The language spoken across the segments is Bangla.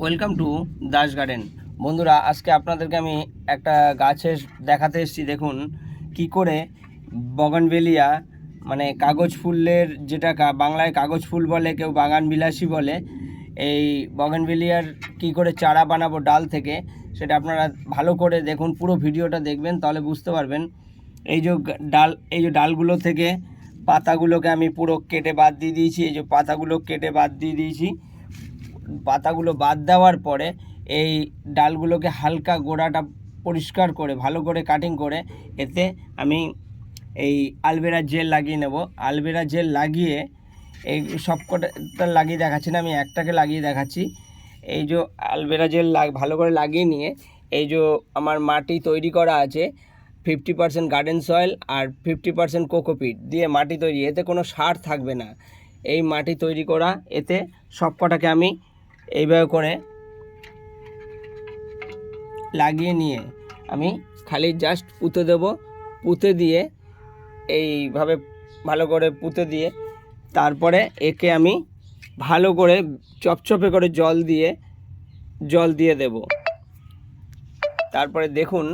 Welcome to Das garden. বন্ধুরা, আজকে আপনাদেরকে আমি একটা গাছের দেখাতে এসেছি। দেখুন কি করে বগনভেলিয়া মানে কাগজ ফুলের, যেটা বাংলায় কাগজ ফুল বলে, কেউ বাগান বিলাসী বলে, এই বগনভেলিয়ার কি করে চারা বানাবো ডাল থেকে, সেটা আপনারা ভালো করে দেখুন, পুরো ভিডিওটা দেখবেন, তাহলে বুঝতে পারবেন। এই যে ডালগুলো থেকে পাতাগুলোকে আমি পুরো কেটে বাদ দিয়ে দিয়েছি। এই যে পাতাগুলো কেটে বাদ দিয়ে দিয়েছি। পাতাগুলো বাদ দেওয়ার পরে এই ডালগুলোকে হালকা গোড়াটা পরিষ্কার করে ভালো করে কাটিং করে এতে আমি এই অ্যালোভেরা জেল লাগিয়ে নেব। অ্যালোভেরা জেল লাগিয়ে এই সব কটা লাগিয়ে দেখাচ্ছি না, আমি একটাকে লাগিয়ে দেখাচ্ছি। এই যে অ্যালোভেরা জেল ভালো করে লাগিয়ে নিয়ে এই যে আমার মাটি তৈরি করা আছে, 50% গার্ডেন সয়েল আর 50% কোকোপিট দিয়ে মাটি তৈরি, এতে কোনো সার থাকবে না। এই মাটি তৈরি করা এতে সব কটাকে আমি এইভাবে করে লাগিয়ে নিয়ে আমি খালি জাস্ট পুঁতে দেব। পুঁতে দিয়ে এইভাবে ভালো করে পুঁতে দিয়ে তারপরে একে আমি ভালো করে চপচপে করে জল দিয়ে দেব। তারপরে দেখুন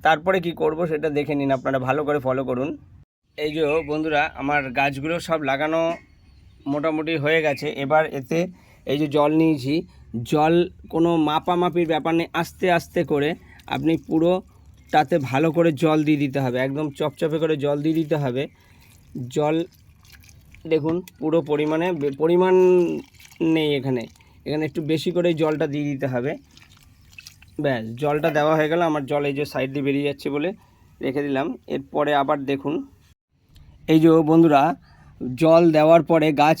তারপরে কি করব সেটা দেখে নিন, আপনারা ভালো করে ফলো করুন। এই যে বন্ধুরা, আমার গাছগুলো সব লাগানো মোটামুটি হয়ে গেছে। এবার এতে এই যে জল নিয়েছি, জল কোনো মাপামাপির ব্যাপার নেই, আস্তে আস্তে করে আপনি পুরোটাতে ভালো করে জল দিয়ে দিতে হবে, একদম চপচপে করে জল দিয়ে দিতে হবে। জল দেখুন পুরো পরিমাণ নেই এখানে একটু বেশি করে জলটা দিয়ে দিতে হবে। ব্যাস, জলটা দেওয়া হয়ে গেল। আমার জল এই যে সাইড দিয়ে বেরিয়ে যাচ্ছে বলে রেখে দিলাম। এরপরে আবার দেখুন, এই যে বন্ধুরা, জল দেওয়ার পরে গাছ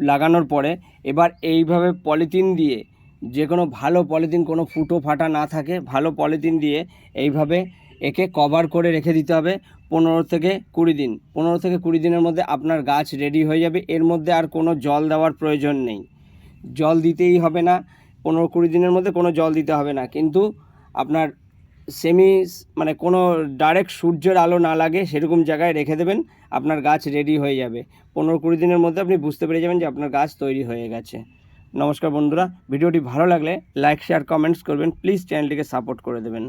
লাগানোর পরে এবার এইভাবে পলিথিন দিয়ে, যে কোনো ভালো পলিথিন, কোনো ফুটো ফাটা না থাকে, ভালো পলিথিন দিয়ে এইভাবে একে কভার করে রেখে দিতে হবে 15 থেকে 20 দিন। 15 থেকে 20 দিনের মধ্যে আপনার গাছ রেডি হয়ে যাবে। এর মধ্যে আর কোনো জল দেওয়ার প্রয়োজন নেই, জল দিতেই হবে না। 15-20 দিনের মধ্যে কোনো জল দিতে হবে না, কিন্তু আপনার মানে কোনো ডাইরেক্ট সূর্যের আলো না লাগে সেরকম জায়গায় রেখে দেবেন, আপনার গাছ রেডি হয়ে যাবে। 15-20 দিনের মধ্যে আপনি বুঝতে পেরে যাবেন যে আপনার গাছ তৈরি হয়ে গেছে। নমস্কার বন্ধুরা, ভিডিওটি ভালো লাগলে লাইক, শেয়ার, কমেন্টস করবেন। প্লিজ চ্যানেলটিকে সাপোর্ট করে দেবেন।